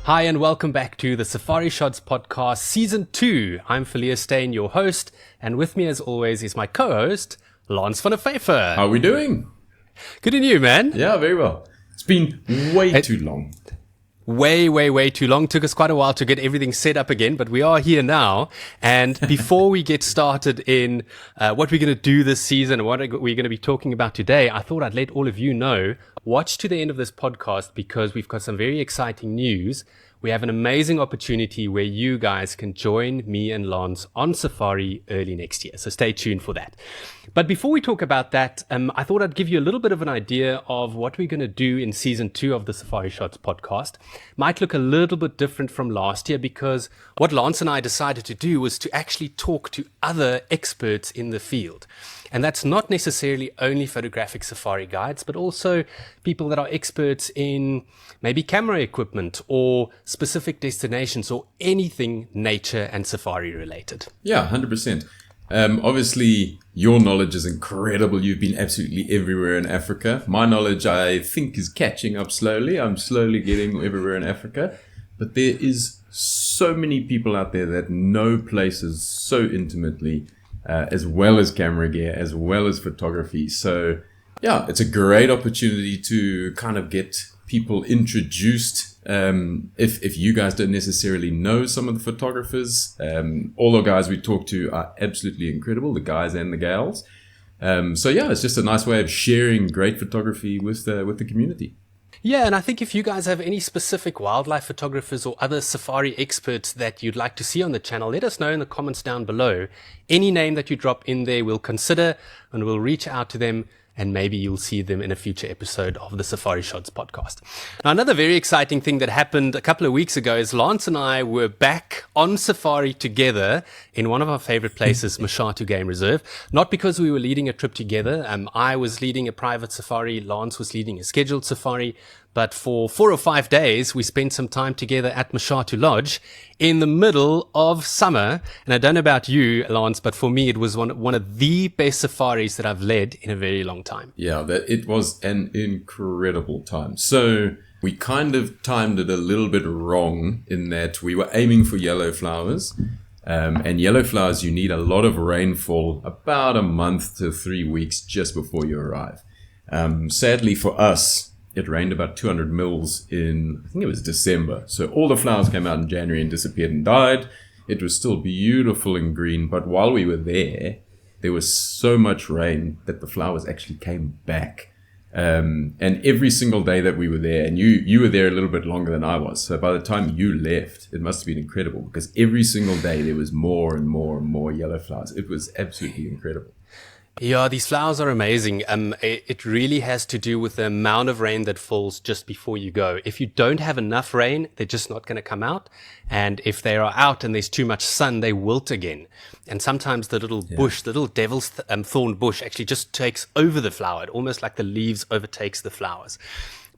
Hi and welcome back to the Safari Shots podcast, season 2. I'm Villiers, Steyn, your host, and with me as always is my co-host, Lance van der Vyver. How are we doing? Good and you, man? Yeah, very well. It's been way too long. Way too long. Took us quite a while to get everything set up again, but we are here now. And before we get started in what we're going to do this season and what we're going to be talking about today, I thought I'd let all of you know, watch to the end of this podcast because we've got some very exciting news. We have an amazing opportunity where you guys can join me and Lance on safari early next year. So stay tuned for that. But before we talk about that, I thought I'd give you a little bit of an idea of what we're going to do in season 2 of the Safari Shots podcast. Might look a little bit different from last year because what Lance and I decided to do was to actually talk to other experts in the field. And that's not necessarily only photographic safari guides, but also people that are experts in maybe camera equipment or specific destinations or anything nature and safari related. Yeah, 100%. Obviously, your knowledge is incredible. You've been absolutely everywhere in Africa. My knowledge, I think, is catching up slowly. I'm slowly getting everywhere in Africa. But there is so many people out there that know places so intimately, as well as camera gear, as well as photography. So, yeah, it's a great opportunity to kind of get people introduced. If you guys don't necessarily know some of the photographers, all the guys we talk to are absolutely incredible, the guys and the gals. So yeah, it's just a nice way of sharing great photography with the community. Yeah, and I think if you guys have any specific wildlife photographers or other safari experts that you'd like to see on the channel, let us know in the comments down below. Any name that you drop in there, we'll consider and we'll reach out to them. And maybe you'll see them in a future episode of the Safari Shots podcast. Now, another very exciting thing that happened a couple of weeks ago is Lance and I were back on safari together in one of our favorite places, Mashatu Game Reserve. Not because we were leading a trip together. I was leading a private safari. Lance was leading a scheduled safari. But for 4 or 5 days, we spent some time together at Mashatu Lodge in the middle of summer. And I don't know about you, Lance, but for me, it was one of the best safaris that I've led in a very long time. Yeah, it was an incredible time. So we kind of timed it a little bit wrong in that we were aiming for yellow flowers. And yellow flowers, you need a lot of rainfall, about a month to 3 weeks just before you arrive. Sadly for us, it rained about 200 mils in, I think it was December. So all the flowers came out in January and disappeared and died. It was still beautiful and green. But while we were there was so much rain that the flowers actually came back. And every single day that we were there, and you were there a little bit longer than I was. So by the time you left, it must have been incredible because every single day there was more and more and more yellow flowers. It was absolutely incredible. Yeah, these flowers are amazing. It really has to do with the amount of rain that falls just before you go. If you don't have enough rain, they're just not going to come out. And if they are out and there's too much sun, they wilt again. And sometimes the little bush, the little devil's thorn bush actually just takes over the flower. It almost like the leaves overtakes the flowers.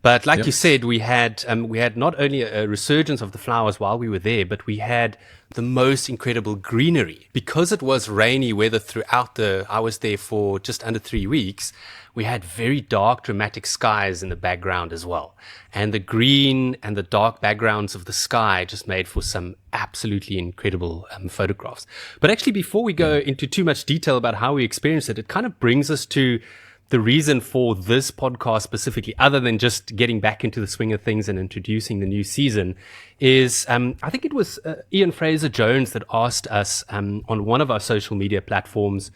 But like you said, we had not only a resurgence of the flowers while we were there, but we had the most incredible greenery. Because it was rainy weather throughout I was there for just under 3 weeks, we had very dark, dramatic skies in the background as well. And the green and the dark backgrounds of the sky just made for some absolutely incredible photographs. But actually, before we go into too much detail about how we experienced it, it kind of brings us to the reason for this podcast specifically, other than just getting back into the swing of things and introducing the new season, is I think it was Ian Fraser-Jones that asked us on one of our social media platforms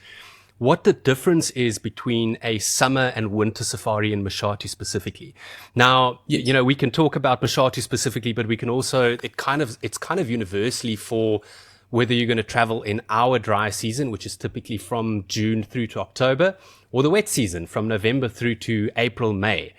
what the difference is between a summer and winter safari in Mashatu specifically. Now, you know, we can talk about Mashatu specifically, but we can also, it's kind of universally for whether you're going to travel in our dry season, which is typically from June through to October, or the wet season from November through to April, May.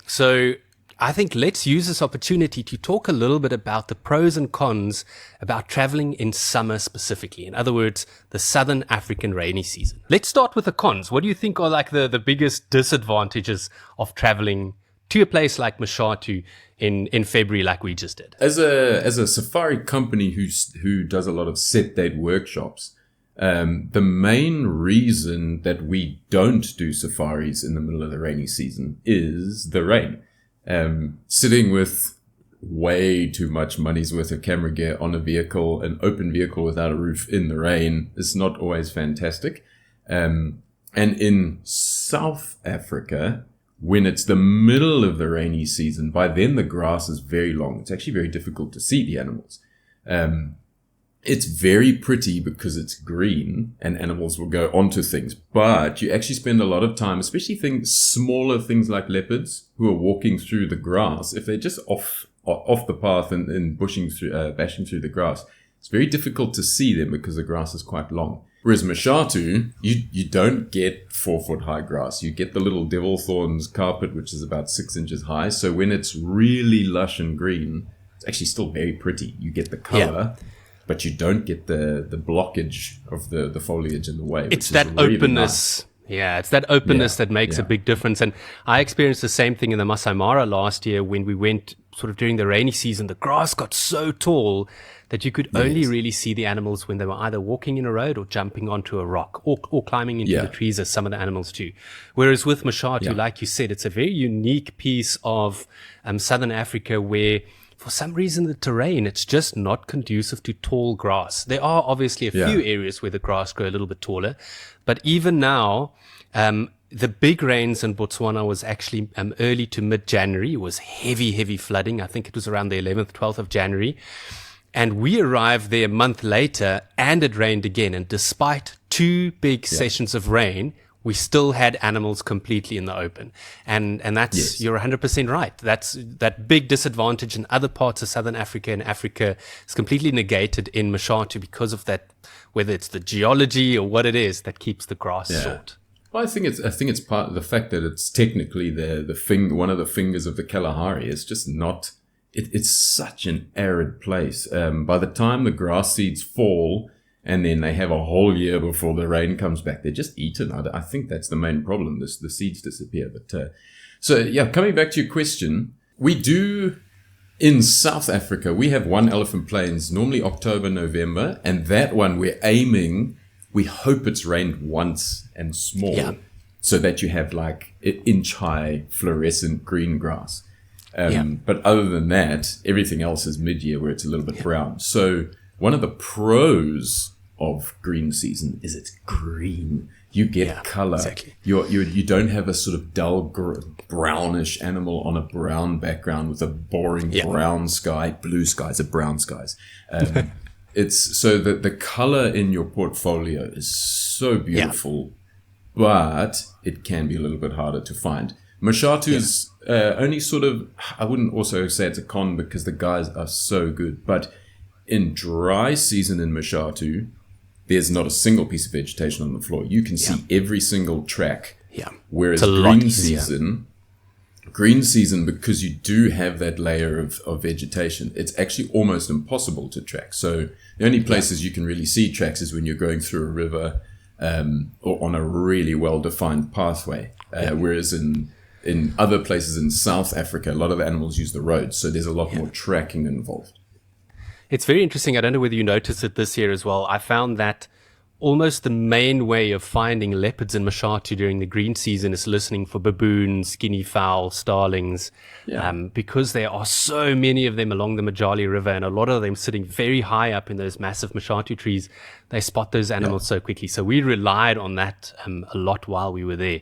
So I think let's use this opportunity to talk a little bit about the pros and cons about traveling in summer specifically. In other words, the Southern African rainy season. Let's start with the cons. What do you think are like the biggest disadvantages of traveling to a place like Mashatu in February like we just did? As a safari company who does a lot of set date workshops, the main reason that we don't do safaris in the middle of the rainy season is the rain. Sitting with way too much money's worth of camera gear on a vehicle, an open vehicle without a roof in the rain is not always fantastic. And in South Africa, when it's the middle of the rainy season, by then the grass is very long. It's actually very difficult to see the animals. It's very pretty because it's green and animals will go onto things, but you actually spend a lot of time, especially smaller things like leopards who are walking through the grass. If they're just off the path and bashing through the grass, it's very difficult to see them because the grass is quite long. Whereas Mashatu, you don't get 4-foot high grass. You get the little devil thorns carpet, which is about 6 inches high. So when it's really lush and green, it's actually still very pretty. You get the color. Yeah. But you don't get the blockage of the foliage in the way. It's that really openness. Nice. Yeah, it's that openness that makes a big difference. And I experienced the same thing in the Masai Mara last year when we went sort of during the rainy season. The grass got so tall that you could only really see the animals when they were either walking in a road or jumping onto a rock or climbing into the trees, as some of the animals do. Whereas with Mashatu, like you said, it's a very unique piece of Southern Africa where for some reason, the terrain, it's just not conducive to tall grass. There are obviously a few areas where the grass grow a little bit taller. But even now, the big rains in Botswana was actually early to mid-January. It was heavy flooding. I think it was around the 11th, 12th of January. And we arrived there a month later and it rained again. And despite 2 big sessions of rain, we still had animals completely in the open. And that's, you're 100% right. That big disadvantage in other parts of Southern Africa and Africa is completely negated in Mashatu because of that, whether it's the geology or what it is that keeps the grass short. Well, I think it's part of the fact that it's technically one of the fingers of the Kalahari. It's just not, it's such an arid place. By the time the grass seeds fall, and then they have a whole year before the rain comes back, they're just eaten. I think that's the main problem. The seeds disappear. But coming back to your question, we do in South Africa, we have one elephant plains, normally October, November, and that one we hope it's rained once and small, so that you have like inch-high fluorescent green grass. But other than that, everything else is mid-year where it's a little bit brown. So one of the pros of green season is it's green. You get color. Exactly. You don't have a sort of dull brownish animal on a brown background with a boring brown sky. Blue skies are brown skies. It's so that the color in your portfolio is so beautiful, but it can be a little bit harder to find. Mashatu's only sort of, I wouldn't also say it's a con because the guys are so good, but in dry season in Mashatu, there's not a single piece of vegetation on the floor. You can see every single track. Yeah. Whereas green season, because you do have that layer of vegetation, it's actually almost impossible to track. So the only places you can really see tracks is when you're going through a river or on a really well-defined pathway. Whereas in other places in South Africa, a lot of the animals use the roads. So there's a lot more tracking involved. It's very interesting. I don't know whether you noticed it this year as well. I found that almost the main way of finding leopards in Mashatu during the green season is listening for baboons, guinea fowl, starlings, because there are so many of them along the Majali River, and a lot of them sitting very high up in those massive Mashatu trees. They spot those animals so quickly. So we relied on that a lot while we were there.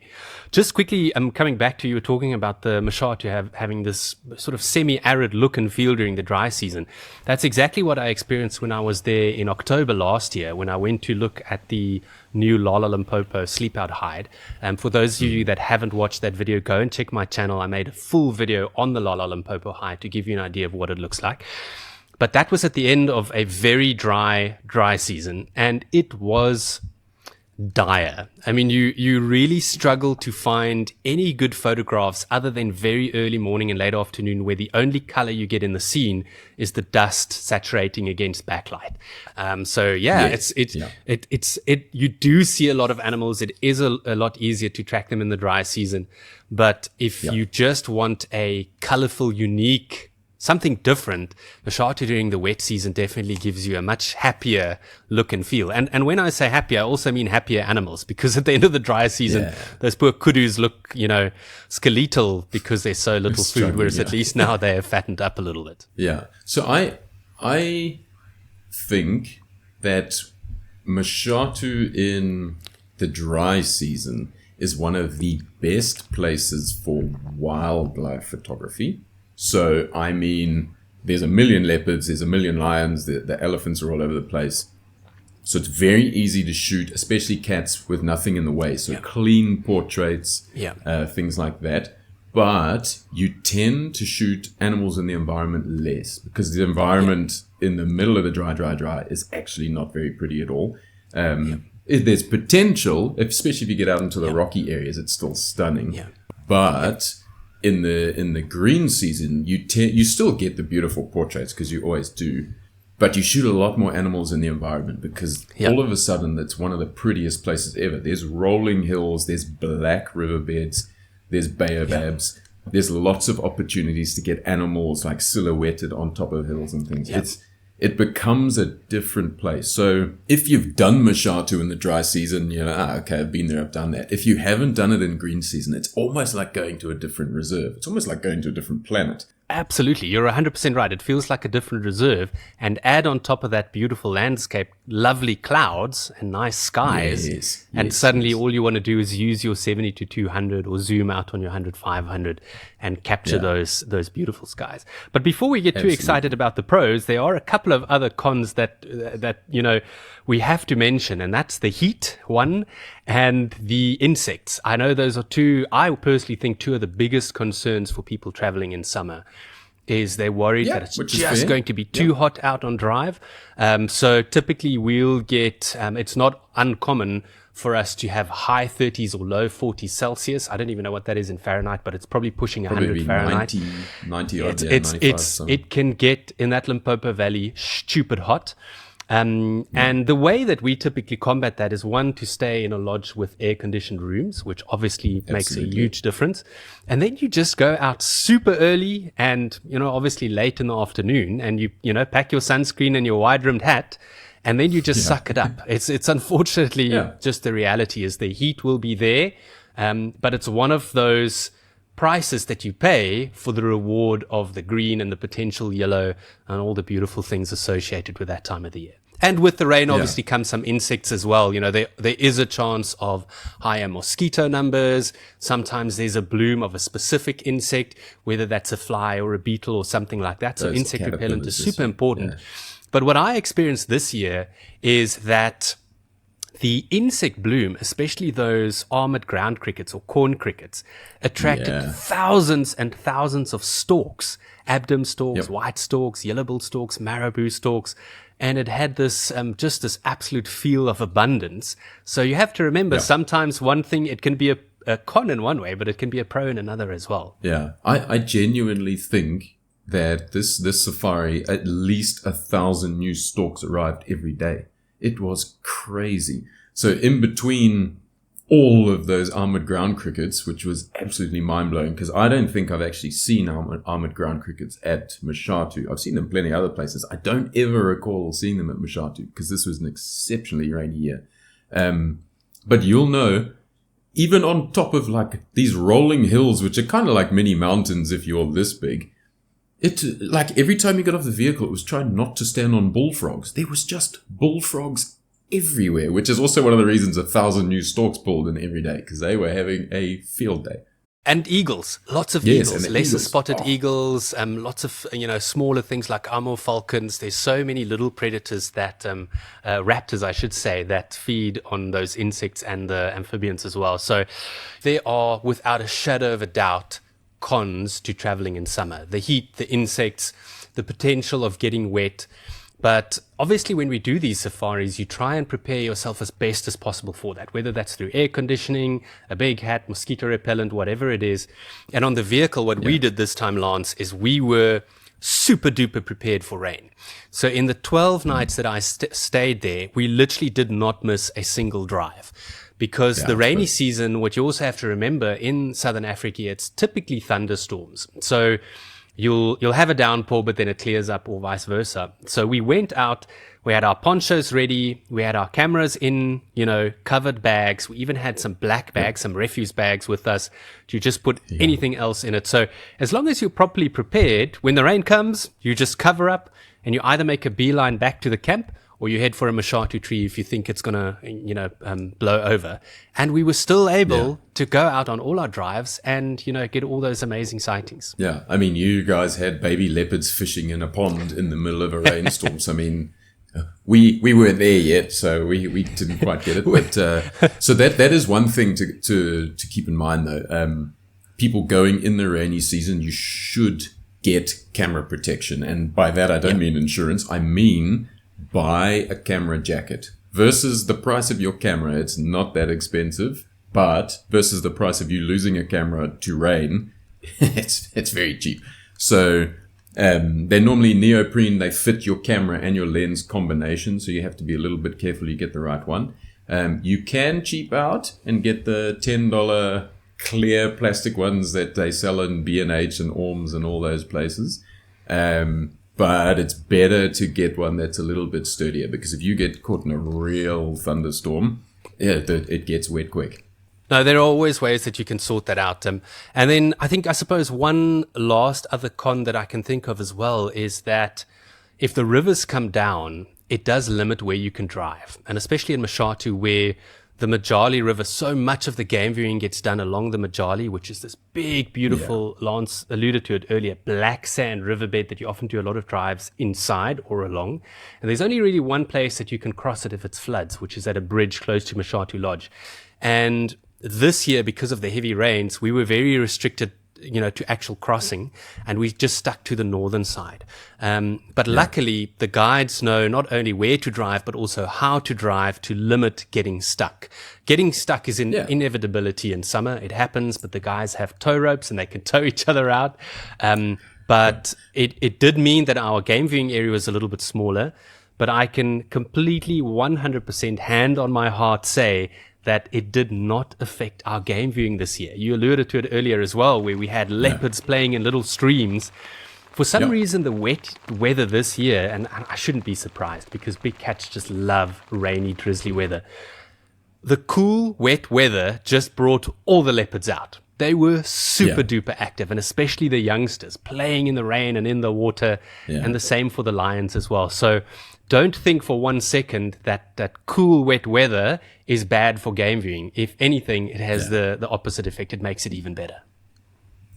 Just quickly, coming back to you were talking about the Mashatu having this sort of semi-arid look and feel during the dry season. That's exactly what I experienced when I was there in October last year, when I went to look at the new Lala Limpopo sleepout hide. For those of you that haven't watched that video, go and check my channel. I made a full video on the Lala Limpopo hide to give you an idea of what it looks like. But that was at the end of a very dry season, and it was dire. I mean, you really struggle to find any good photographs other than very early morning and late afternoon, where the only color you get in the scene is the dust saturating against backlight. You do see a lot of animals. It is a lot easier to track them in the dry season. But if you just want a colorful, unique something different. Mashatu during the wet season definitely gives you a much happier look and feel. And when I say happier, I also mean happier animals, because at the end of the dry season, those poor kudus look, skeletal because there's so little food, whereas at least now they have fattened up a little bit. Yeah. So I think that Mashatu in the dry season is one of the best places for wildlife photography. So, I mean, there's a million leopards, there's a million lions, the elephants are all over the place. So it's very easy to shoot, especially cats with nothing in the way. So clean portraits, things like that. But you tend to shoot animals in the environment less, because the environment in the middle of the dry is actually not very pretty at all. There's potential, especially if you get out into the rocky areas, it's still stunning. Yeah. But in the green season, you still get the beautiful portraits, because you always do. But you shoot a lot more animals in the environment, because all of a sudden it's one of the prettiest places ever. There's rolling hills, there's black riverbeds, there's baobabs. There's lots of opportunities to get animals like silhouetted on top of hills and things. It becomes a different place. So if you've done Mashatu in the dry season, okay, I've been there, I've done that. If you haven't done it in green season, it's almost like going to a different reserve. It's almost like going to a different planet. Absolutely. You're 100% right. It feels like a different reserve. And add on top of that beautiful landscape, lovely clouds and nice skies. And suddenly all you want to do is use your 70 to 200 or zoom out on your 100-500 and capture those beautiful skies. But before we get too excited about the pros, there are a couple of other cons that we have to mention, and that's the heat, one, and the insects. I know those are I personally think two of the biggest concerns for people traveling in summer. Is they're worried that it's just going to be too hot out on drive. So typically we'll get, it's not uncommon for us to have high 30s or low 40s Celsius. I don't even know what that is in Fahrenheit, but it's probably pushing 100 Fahrenheit. 90 odd, 95. It can get in that Limpopo Valley stupid hot. And the way that we typically combat that is, one, to stay in a lodge with air-conditioned rooms, which obviously makes a huge difference. And then you just go out super early and, obviously late in the afternoon, and you pack your sunscreen and your wide-rimmed hat, and then you just suck it up. It's unfortunately just the reality is the heat will be there, but it's one of those prices that you pay for the reward of the green and the potential yellow and all the beautiful things associated with that time of the year. And with the rain, obviously, comes some insects as well. There is a chance of higher mosquito numbers. Sometimes there's a bloom of a specific insect, whether that's a fly or a beetle or something like that. So insect repellent is super important. Yeah. But what I experienced this year is that the insect bloom, especially those armored ground crickets or corn crickets, attracted thousands and thousands of storks, Abdom storks, white storks, yellow-billed storks, marabou storks, and it had this just this absolute feel of abundance. So you have to remember, sometimes one thing, it can be a con in one way, but it can be a pro in another as well. Yeah, I genuinely think that this safari, at least 1,000 new storks arrived every day. It was crazy. So in between all of those armored ground crickets, which was absolutely mind-blowing, because I don't think I've actually seen armored ground crickets at Mashatu. I've seen them plenty other places. I don't ever recall seeing them at Mashatu, because this was an exceptionally rainy year. But you'll know, even on top of like these rolling hills, which are kind of like mini mountains if you're this big, like every time you got off the vehicle, it was trying not to stand on bullfrogs. There was just bullfrogs everywhere, which is also one of the reasons 1,000 new storks pulled in every day, because they were having a field day. And eagles, lots of eagles, lesser spotted eagles, lots of, smaller things like Amur falcons. There's so many little predators that, raptors, I should say, that feed on those insects and the amphibians as well. So there are, without a shadow of a doubt, cons to traveling in summer. The heat, the insects, the potential of getting wet. But obviously when we do these safaris, you try and prepare yourself as best as possible for that, whether that's through air conditioning, a big hat, mosquito repellent, whatever it is. And on the vehicle, what we did this time, Lance, is we were super duper prepared for rain. So in the 12 nights that I stayed there, we literally did not miss a single drive. Because the rainy season, what you also have to remember in Southern Africa, it's typically thunderstorms. So you'll have a downpour, but then it clears up, or vice versa. So we went out, we had our ponchos ready, we had our cameras in, covered bags. We even had some black bags, some refuse bags with us to just put anything else in it. So as long as you're properly prepared, when the rain comes, you just cover up and you either make a beeline back to the camp, or you head for a Mashatu tree if you think it's going to, blow over. And we were still able to go out on all our drives and, get all those amazing sightings. Yeah. I mean, you guys had baby leopards fishing in a pond in the middle of a rainstorm. So, I mean, we weren't there yet, so we didn't quite get it. But, so that is one thing to keep in mind, though. People going in the rainy season, you should get camera protection. And by that, I don't mean insurance. I mean, buy a camera jacket. Versus the price of your camera, it's not that expensive, but versus the price of you losing a camera to rain, it's very cheap. So they're normally neoprene. They fit your camera and your lens combination, so you have to be a little bit careful you get the right one. You can cheap out and get the $10 clear plastic ones that they sell in B&H and Orms and all those places. But it's better to get one that's a little bit sturdier, because if you get caught in a real thunderstorm, it gets wet quick. No, there are always ways that you can sort that out. And then I suppose one last other con that I can think of as well is that if the rivers come down, it does limit where you can drive. And especially in Mashatu, where the Majali River, so much of the game viewing gets done along the Majali, which is this big, beautiful, Lance alluded to it earlier, black sand riverbed that you often do a lot of drives inside or along. And there's only really one place that you can cross it if it's floods, which is at a bridge close to Mashatu Lodge. And this year, because of the heavy rains, we were very restricted, to actual crossing, and we just stuck to the northern side. But luckily, the guides know not only where to drive, but also how to drive to limit getting stuck. Getting stuck is an inevitability in summer. It happens, but the guys have tow ropes and they can tow each other out. But it did mean that our game viewing area was a little bit smaller, but I can completely 100% hand on my heart say that it did not affect our game viewing this year. You alluded to it earlier as well, where we had leopards playing in little streams. For some reason, the wet weather this year, and I shouldn't be surprised because big cats just love rainy, drizzly weather. The cool, wet weather just brought all the leopards out. They were super duper active, and especially the youngsters playing in the rain and in the water, and the same for the lions as well. So don't think for 1 second that cool, wet weather is bad for game viewing. If anything, it has the opposite effect. It makes it even better.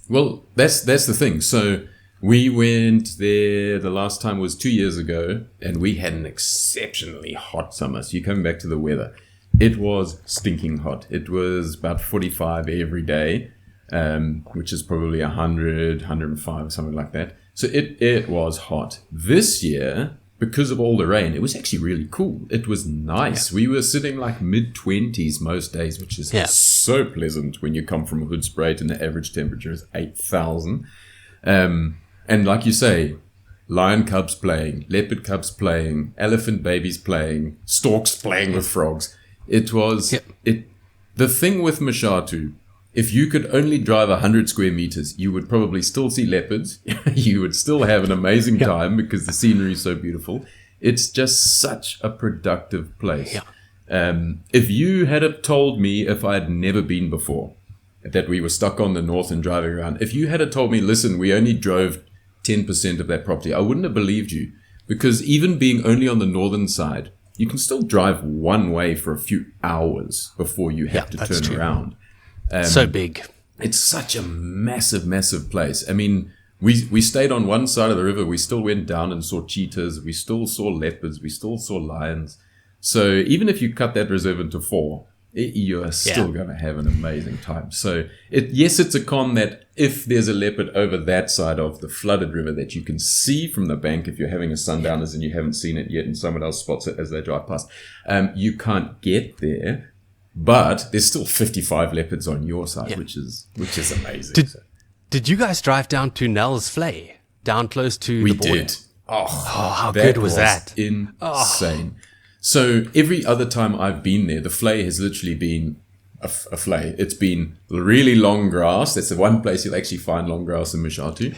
Well, that's the thing. So we went there, the last time was 2 years ago, and we had an exceptionally hot summer. So you're coming back to the weather. It was stinking hot. It was about 45 every day, which is probably 100, 105 or something like that. So it was hot. This year, because of all the rain, it was actually really cool. It was nice. We were sitting like mid-20s most days, which is so pleasant when you come from Hoedspruit and the average temperature is 8,000. And like you say, lion cubs playing, leopard cubs playing, elephant babies playing, storks playing with frogs. It was the thing with Mashatu. If you could only drive 100 square meters, you would probably still see leopards. You would still have an amazing time because the scenery is so beautiful. It's just such a productive place. If you had have told me, if I had never been before, that we were stuck on the north and driving around, if you had have told me, listen, we only drove 10% of that property, I wouldn't have believed you. Because even being only on the northern side, you can still drive one way for a few hours before you have to turn around. So big. It's such a massive, massive place. I mean, we stayed on one side of the river. We still went down and saw cheetahs. We still saw leopards. We still saw lions. So even if you cut that reserve into 4, you are still going to have an amazing time. So it's a con that if there's a leopard over that side of the flooded river that you can see from the bank, if you're having a sundowners and you haven't seen it yet and someone else spots it as they drive past, you can't get there. But there's still 55 leopards on your side, which is amazing. Did you guys drive down to Nell's Flay, down close to the border? We did. Oh, how good was that? Insane. So every other time I've been there, the Flay has literally been a flay. It's been really long grass. That's the one place you'll actually find long grass in Mashatu.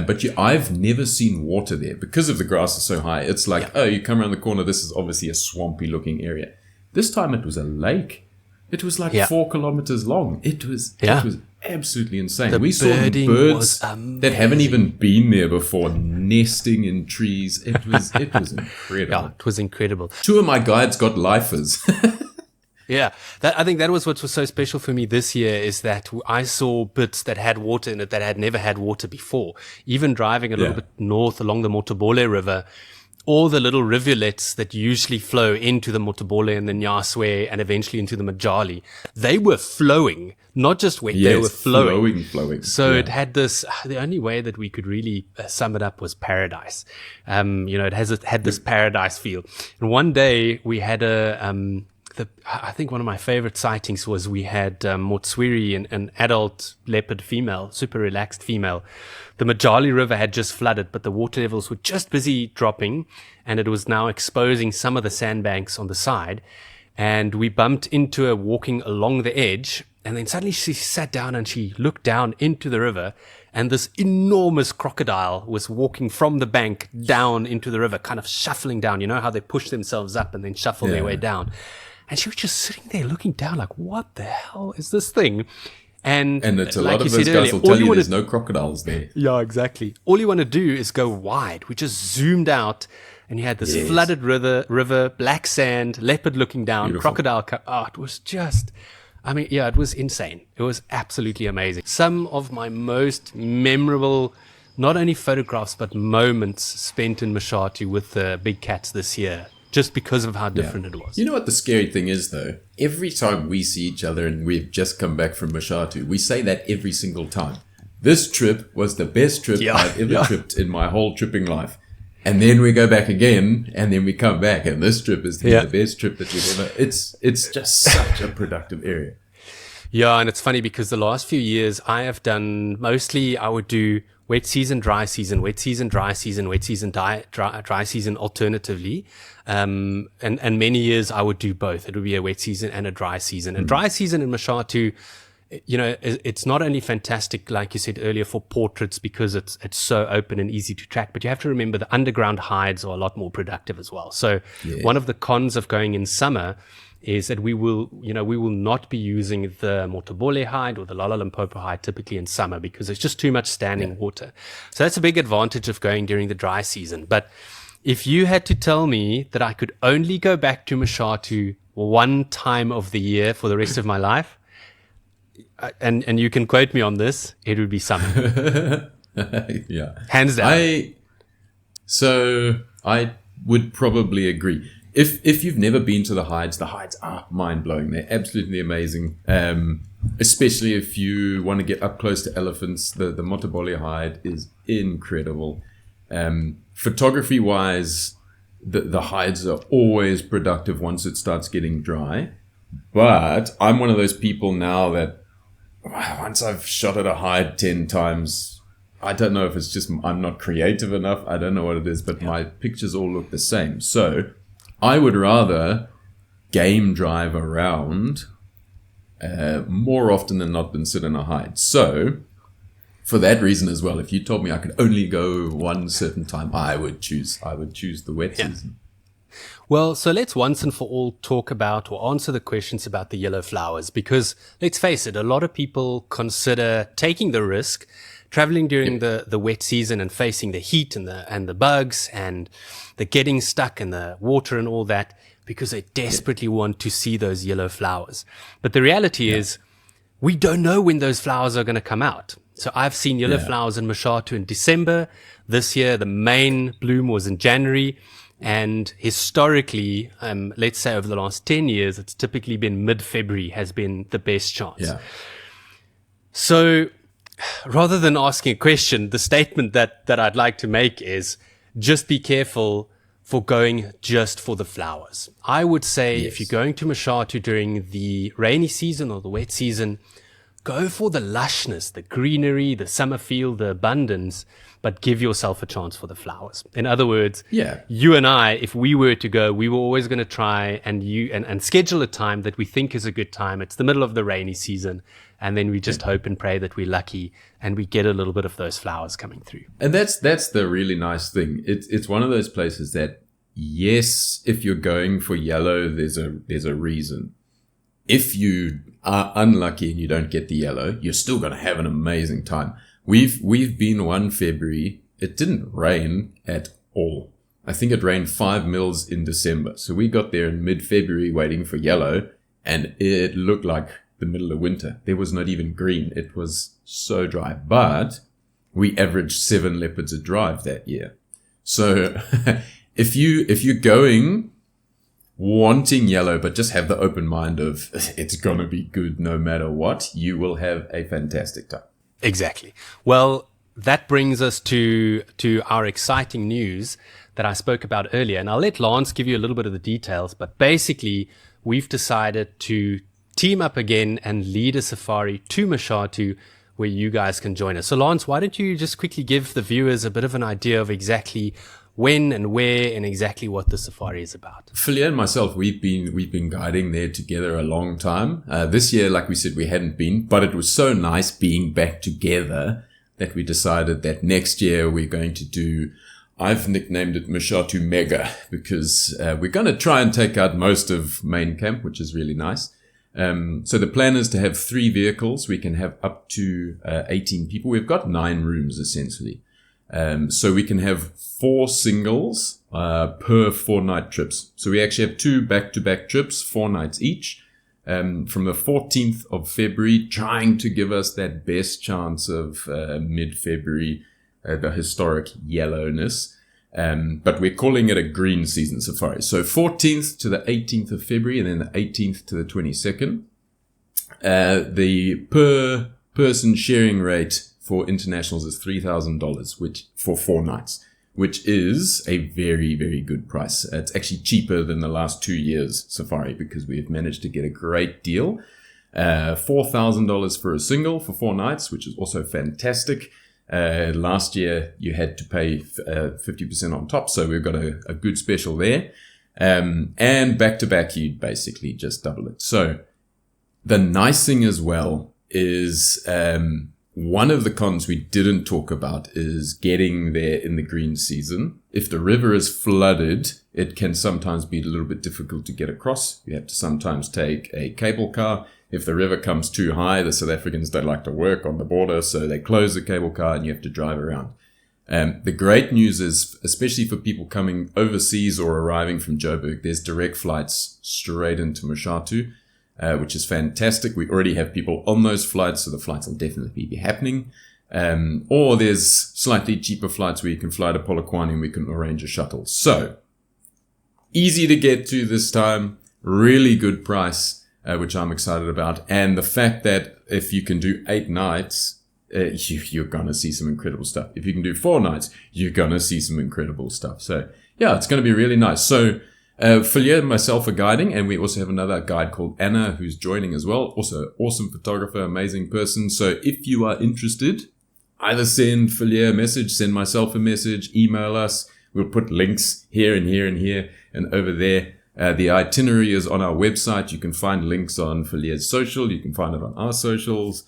But I've never seen water there because of the grass is so high. It's like, oh, you come around the corner. This is obviously a swampy looking area. This time it was a lake. It was like 4 kilometers long. It was absolutely insane. We saw birds that haven't even been there before nesting in trees. It was incredible. Yeah, it was incredible. 2 of my guides got lifers. Yeah, I think that was what was so special for me this year, is that I saw bits that had water in it that had never had water before. Even driving a little bit north along the Motobole River, all the little rivulets that usually flow into the Motobole and the Nyaswe and eventually into the Majali, they were flowing, not just wet, they were flowing. So it had this, the only way that we could really sum it up was paradise. It had this paradise feel. And one day we had I think one of my favorite sightings was we had Motswiri, an adult leopard female, super relaxed female. The Majali River had just flooded, but the water levels were just busy dropping, and it was now exposing some of the sandbanks on the side. And we bumped into her walking along the edge, and then suddenly she sat down and she looked down into the river, and this enormous crocodile was walking from the bank down into the river, kind of shuffling down. You know how they push themselves up and then shuffle their way down. And she was just sitting there looking down like, what the hell is this thing? And it's a lot of those guys will tell you there's no crocodiles there. Yeah, exactly. All you want to do is go wide. We just zoomed out and you had this flooded river, black sand, leopard looking down, beautiful. Crocodile. It was just, it was insane. It was absolutely amazing. Some of my most memorable, not only photographs, but moments spent in Mashatu with the big cats this year. Just because of how different it was. You know what the scary thing is, though? Every time we see each other and we've just come back from Mashatu, we say that every single time. This trip was the best trip I've ever tripped in my whole tripping life. And then we go back again, and then we come back, and this trip is the best trip that you've ever... It's just such a productive area. Yeah, and it's funny because the last few years I have done mostly, I would do wet season, dry season, wet season, dry season, wet season, dry season alternatively. And many years I would do both. It would be a wet season and a dry season. And dry season in Mashatu, it's not only fantastic, like you said earlier, for portraits because it's so open and easy to track, but you have to remember the underground hides are a lot more productive as well. So one of the cons of going in summer is that we will not be using the Motobole hide or the Lala Limpopo hide typically in summer because there's just too much standing water. So that's a big advantage of going during the dry season. But if you had to tell me that I could only go back to Mashatu one time of the year for the rest of my life, and you can quote me on this, it would be summer. Hands down. I would probably agree. If you've never been to the hides are mind-blowing. They're absolutely amazing. Especially if you want to get up close to elephants. The Motobole hide is incredible. Photography-wise, the hides are always productive once it starts getting dry. But I'm one of those people now that once I've shot at a hide 10 times, I don't know if it's just I'm not creative enough. I don't know what it is, but my pictures all look the same. So I would rather game drive around more often than not than sit in a hide. So for that reason as well, if you told me I could only go one certain time, I would choose the wet season. Well, so let's once and for all talk about or answer the questions about the yellow flowers, because let's face it, a lot of people consider taking the risk, traveling during the wet season and facing the heat and the bugs and the getting stuck in the water and all that because they desperately want to see those yellow flowers. But the reality is we don't know when those flowers are going to come out. So I've seen yellow flowers in Mashatu in December. This year, the main bloom was in January. And historically, let's say over the last 10 years, it's typically been mid-February has been the best chance. Yeah. So rather than asking a question, the statement that I'd like to make is just be careful for going just for the flowers. I would say if you're going to Mashatu during the rainy season or the wet season, go for the lushness, the greenery, the summer feel, the abundance, but give yourself a chance for the flowers. In other words, you and I, if we were to go, we were always going to try and schedule a time that we think is a good time. It's the middle of the rainy season. And then we just hope and pray that we're lucky and we get a little bit of those flowers coming through. And that's the really nice thing. It's one of those places that, yes, if you're going for yellow, there's a reason. If you are unlucky and you don't get the yellow, you're still going to have an amazing time. We've been one February. It didn't rain at all. I think it rained 5 mils in December. So we got there in mid-February waiting for yellow, and it looked like the middle of winter. There was not even green. It was so dry. But we averaged 7 leopards a drive that year. So if you're going wanting yellow, but just have the open mind of it's going to be good no matter what, you will have a fantastic time. Exactly. Well, that brings us to our exciting news that I spoke about earlier. And I'll let Lance give you a little bit of the details. But basically, we've decided to team up again and lead a safari to Mashatu where you guys can join us. So Lance, why don't you just quickly give the viewers a bit of an idea of exactly when and where and exactly what the safari is about? Villiers and myself, we've been guiding there together a long time. This year, like we said, we hadn't been, but it was so nice being back together that we decided that next year we're going to do, I've nicknamed it Mashatu Mega, because we're going to try and take out most of main camp, which is really nice. So the plan is to have 3 vehicles. We can have up to 18 people. We've got 9 rooms essentially. So we can have 4 singles per 4-night trips. So we actually have 2 back-to-back trips, 4 nights each, from the 14th of February, trying to give us that best chance of mid-February, the historic yellowness. But we're calling it a green season safari. So 14th to the 18th of February, and then the 18th to the 22nd. The per person sharing rate for internationals is $3,000, which for 4 nights, which is a very, very good price. It's actually cheaper than the last 2 years safari because we've managed to get a great deal. $4,000 for a single for 4 nights, which is also fantastic. Last year you had to pay 50% on top, so we've got a good special there. And back to back, you'd basically just double it. So the nice thing as well is one of the cons we didn't talk about is getting there in the green season. If the river is flooded, it can sometimes be a little bit difficult to get across. You have to sometimes take a cable car. If the river comes too high, the South Africans don't like to work on the border, so they close the cable car and you have to drive around. The great news is, especially for people coming overseas or arriving from Joburg, there's direct flights straight into Mashatu, which is fantastic. We already have people on those flights, so the flights will definitely be happening. Or there's slightly cheaper flights where you can fly to Polokwane and we can arrange a shuttle. So, easy to get to this time, really good price, which I'm excited about. And the fact that if you can do 8 nights, you're going to see some incredible stuff. If you can do 4 nights, you're going to see some incredible stuff. So, yeah, it's going to be really nice. So, Villiers and myself are guiding, and we also have another guide called Anna who's joining as well. Also, awesome photographer, amazing person. So, if you are interested, either send Villiers a message, send myself a message, email us. We'll put links here and here and here and over there. The itinerary is on our website. You can find links on Villiers' social. You can find it on our socials.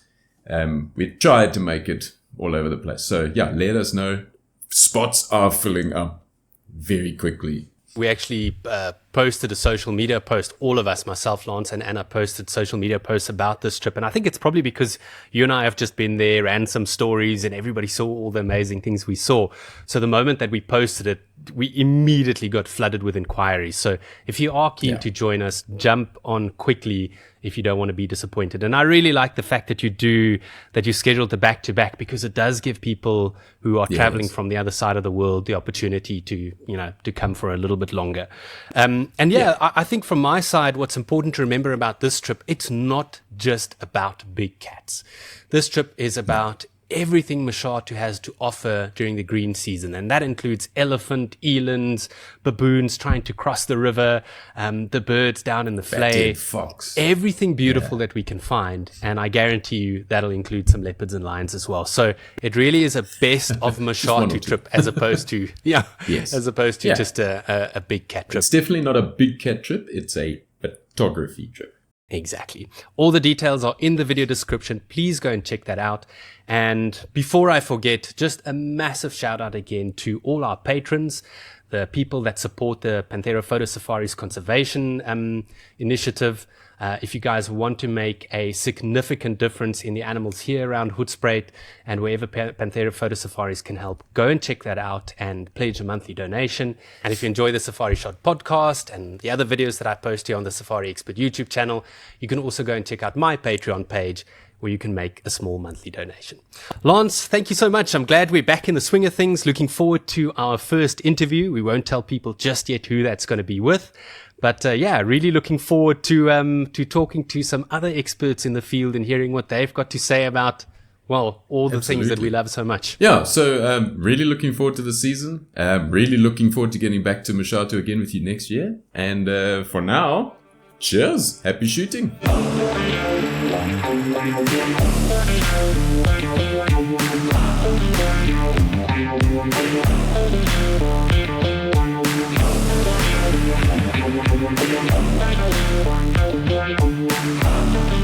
We tried to make it all over the place. So, yeah, let us know. Spots are filling up very quickly. We actually posted a social media post. All of us, myself, Lance, and Anna, posted social media posts about this trip. And I think it's probably because you and I have just been there and some stories, and everybody saw all the amazing things we saw. So the moment that we posted it, we immediately got flooded with inquiries. So if you are keen to join us, jump on quickly if you don't want to be disappointed. And I really like the fact that you scheduled the back-to-back, because it does give people who are traveling from the other side of the world the opportunity to come for a little bit longer. I think from my side, what's important to remember about this trip, it's not just about big cats. This trip is about everything Mashatu has to offer during the green season. And that includes elephant, elands, baboons trying to cross the river, the birds down in the flay, fox, everything beautiful that we can find. And I guarantee you that'll include some leopards and lions as well. So it really is a best of Mashatu trip as opposed to, just a big cat trip. It's definitely not a big cat trip. It's a photography trip. Exactly. All the details are in the video description. Please go and check that out. And before I forget, just a massive shout out again to all our patrons, the people that support the Panthera Photo Safaris conservation initiative. If you guys want to make a significant difference in the animals here around Hoedspruit and wherever Panthera Photo Safaris can help, go and check that out and pledge a monthly donation. And if you enjoy the Safari Shot podcast and the other videos that I post here on the Safari Expert YouTube channel, you can also go and check out my Patreon page where you can make a small monthly donation. Lance, thank you so much. I'm glad we're back in the swing of things. Looking forward to our first interview. We won't tell people just yet who that's going to be with. But really looking forward to talking to some other experts in the field and hearing what they've got to say about, well, all the things that we love so much. Yeah, so really looking forward to the season. Really looking forward to getting back to Mashatu again with you next year. And for now, cheers. Happy shooting. Thank you.